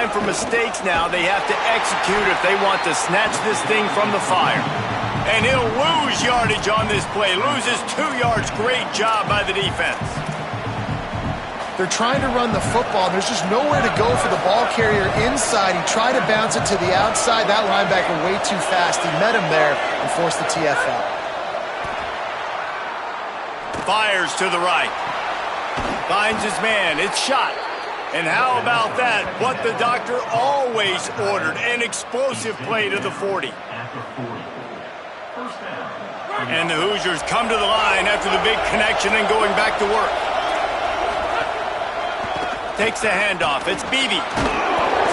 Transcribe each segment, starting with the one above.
time for mistakes now. They have to execute if they want to snatch this thing from the fire. And he'll lose yardage on this play. Loses 2 yards. Great job by the defense. They're trying to run the football, and there's just nowhere to go for the ball carrier inside. He tried to bounce it to the outside. That linebacker way too fast. He met him there and forced the TFL. Fires to the right. Finds his man. It's shot. And how about that? What the doctor always ordered. An explosive play to the 40. And the Hoosiers come to the line after the big connection and going back to work. Takes the handoff. It's Beebe.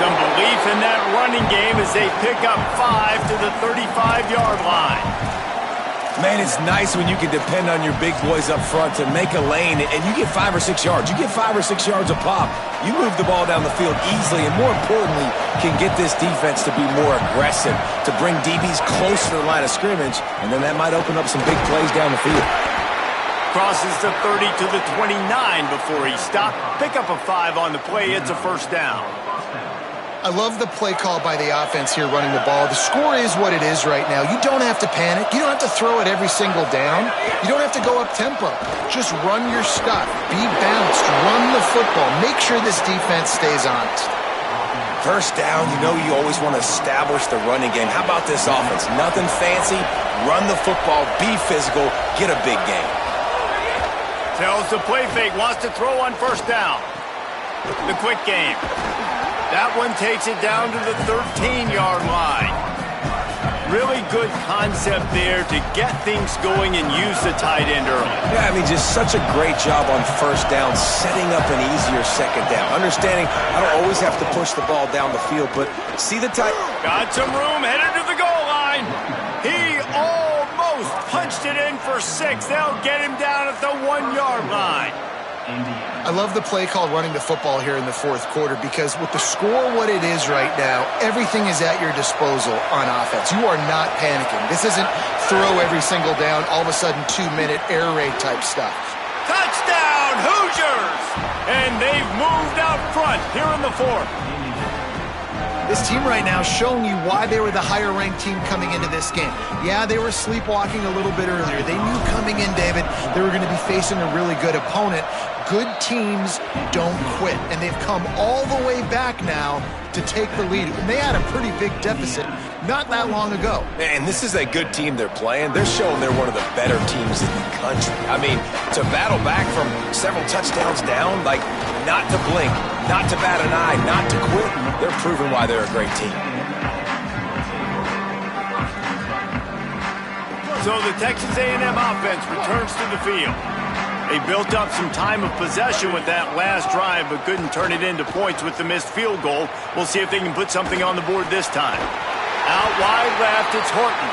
Some belief in that running game as they pick up 5 to the 35-yard line. Man, it's nice when you can depend on your big boys up front to make a lane, and you get 5 or 6 yards. You get 5 or 6 yards a pop. You move the ball down the field easily, and more importantly, can get this defense to be more aggressive, to bring DBs close to the line of scrimmage, and then that might open up some big plays down the field. Crosses the 30 to the 29 before he stopped. Pick up a 5 on the play. It's a first down. I love the play call by the offense here running the ball. The score is what it is right now. You don't have to panic. You don't have to throw it every single down. You don't have to go up tempo. Just run your stuff. Be balanced. Run the football. Make sure this defense stays honest. First down, you know you always want to establish the running game. How about this offense? Nothing fancy. Run the football. Be physical. Get a big game. Tells the play fake, wants to throw on first down. The quick game. That one takes it down to the 13-yard line. Really good concept there to get things going and use the tight end early. Yeah, I mean, just such a great job on first down, setting up an easier second down. Understanding I don't always have to push the ball down the field, but see the tight... Got some room, headed to the goal line. He almost punched it in for 6. They'll get him down at the 1-yard line. I love the play called running the football here in the fourth quarter because with the score what it is right now, everything is at your disposal on offense. You are not panicking. This isn't throw every single down, all of a sudden 2-minute air raid type stuff. Touchdown, Hoosiers! And they've moved out front here in the fourth. This team right now showing you why they were the higher-ranked team coming into this game. Yeah, they were sleepwalking a little bit earlier. They knew coming in, David, they were going to be facing a really good opponent. Good teams don't quit, and they've come all the way back now to take the lead. And they had a pretty big deficit not that long ago. And this is a good team they're playing. They're showing they're one of the better teams in the country. I mean, to battle back from several touchdowns down, like not to blink, not to bat an eye, not to quit, they're proving why they're a great team. So the Texas A&M offense returns to the field. They built up some time of possession with that last drive, but couldn't turn it into points with the missed field goal. We'll see if they can put something on the board this time. Out wide left, it's Horton.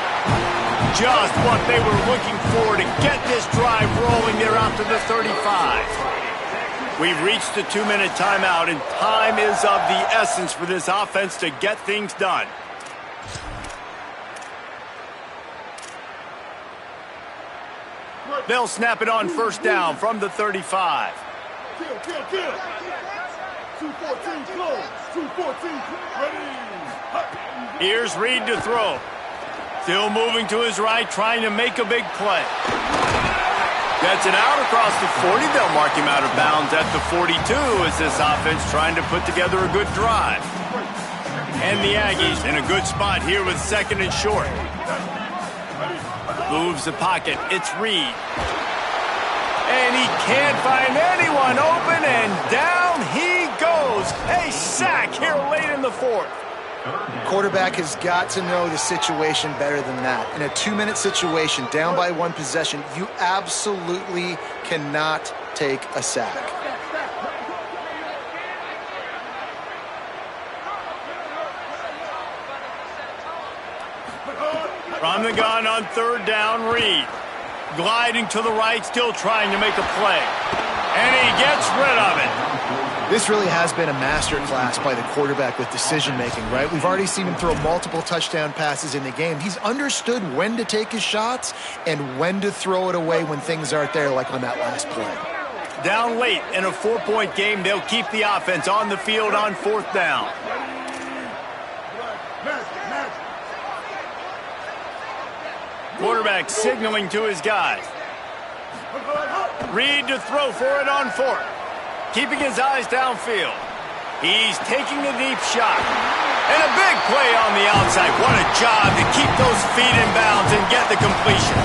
Just what they were looking for to get this drive rolling there out to the 35. We've reached the 2-minute timeout, and time is of the essence for this offense to get things done. They'll snap it on first down from the 35. Kill. 214 close. 214 ready. Here's Reed to throw. Still moving to his right, trying to make a big play. Gets it out across the 40. They'll mark him out of bounds at the 42 as this offense trying to put together a good drive. And the Aggies in a good spot here with second and short. Moves the pocket. It's Reed. And he can't find anyone open, and down he goes. A sack here late in the fourth. Quarterback has got to know the situation better than that. In a 2-minute situation, down by 1 possession, you absolutely cannot take a sack. From the gun on third down, Reed. Gliding to the right, still trying to make a play. And he gets rid of it. This really has been a master class by the quarterback with decision-making, right? We've already seen him throw multiple touchdown passes in the game. He's understood when to take his shots and when to throw it away when things aren't there, like on that last play. Down late in a 4-point game, they'll keep the offense on the field on fourth down. Quarterback signaling to his guys. Reed to throw for it on fourth. Keeping his eyes downfield. He's taking a deep shot. And a big play on the outside. What a job to keep those feet in bounds and get the completion.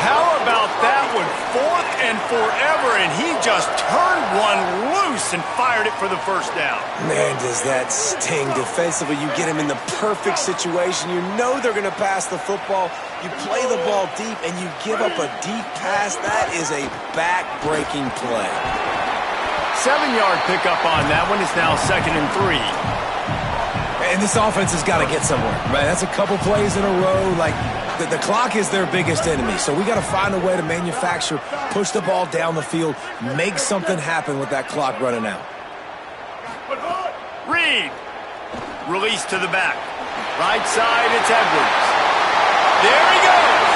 How about that one? Fourth and forever, and he just turned one loose and fired it for the first down. Man, does that sting. Defensively, you get him in the perfect situation. You know they're going to pass the football. You play the ball deep, and you give up a deep pass. That is a back-breaking play. 7-yard pickup on that one. It's now 2nd and 3. And this offense has got to get somewhere, right? That's a couple plays in a row. Like, the clock is their biggest enemy. So we got to find a way to manufacture, push the ball down the field, make something happen with that clock running out. Reed. Release to the back. Right side, it's Edwards. There he goes.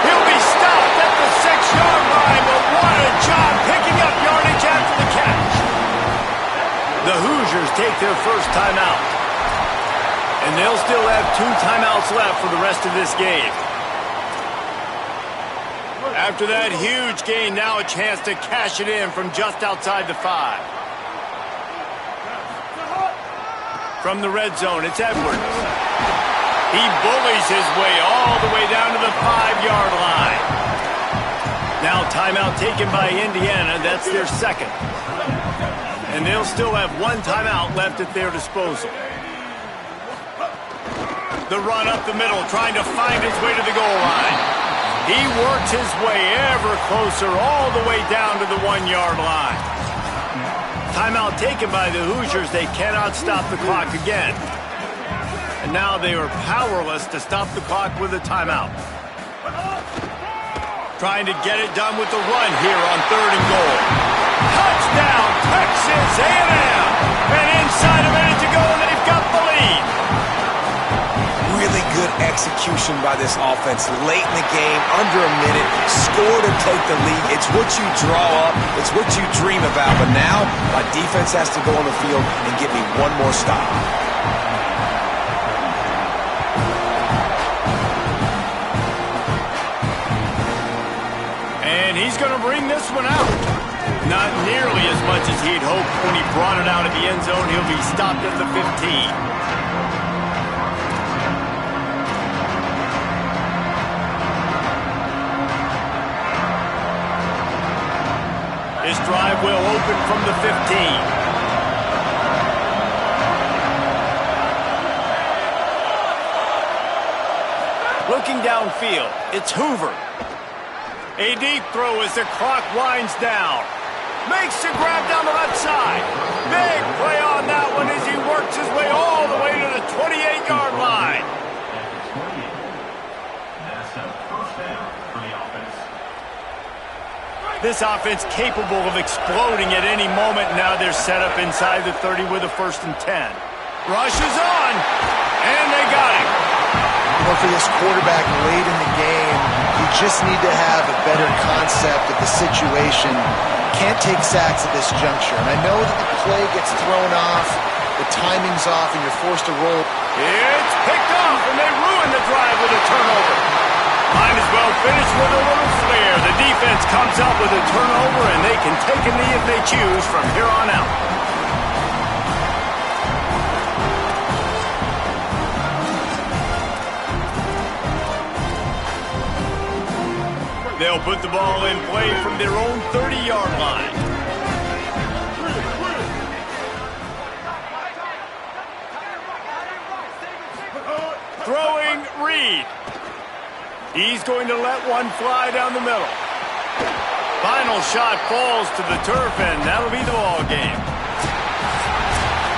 He'll be stopped at the 6-yard line, but what a job picking up yardage after the catch. The Hoosiers take their first timeout. And they'll still have 2 timeouts left for the rest of this game. After that huge gain, now a chance to cash it in from just outside the 5. From the red zone, it's Edwards. He bullies his way all the way down to the 5-yard line. Now timeout taken by Indiana. That's their second. And they'll still have 1 timeout left at their disposal. The run up the middle, trying to find his way to the goal line. He works his way ever closer all the way down to the 1-yard line. Timeout taken by the Hoosiers. They cannot stop the clock again. And now they are powerless to stop the clock with a timeout. Trying to get it done with the run here on 3rd and goal. Touchdown, Texas A&M! And inside a minute to go, and they've got the lead. Really good execution by this offense. Late in the game, under a minute, score to take the lead. It's what you draw up. It's what you dream about. But now, my defense has to go on the field and give me one more stop. And he's going to bring this one out. Not nearly as much as he'd hoped when he brought it out of the end zone. He'll be stopped at the 15. This drive will open from the 15. Looking downfield, it's Hoover. A deep throw as the clock winds down. Makes the grab down the left side. Big play on that one as he works his way all the way to the 28-yard line. This offense capable of exploding at any moment. Now they're set up inside the 30 with a 1st and 10. Rush is on, and they got him. Well, for this quarterback late in the game, you just need to have a better concept of the situation. Can't take sacks at this juncture. And I know that the play gets thrown off, the timing's off, and you're forced to roll. It's picked off, and they ruin the drive with a turnover. Might as well finish with a little flair. The defense comes up with a turnover, and they can take a knee if they choose from here on out. They'll put the ball in play from their own 30-yard line. Throwing Reed. He's going to let one fly down the middle. Final shot falls to the turf, and that'll be the ball game.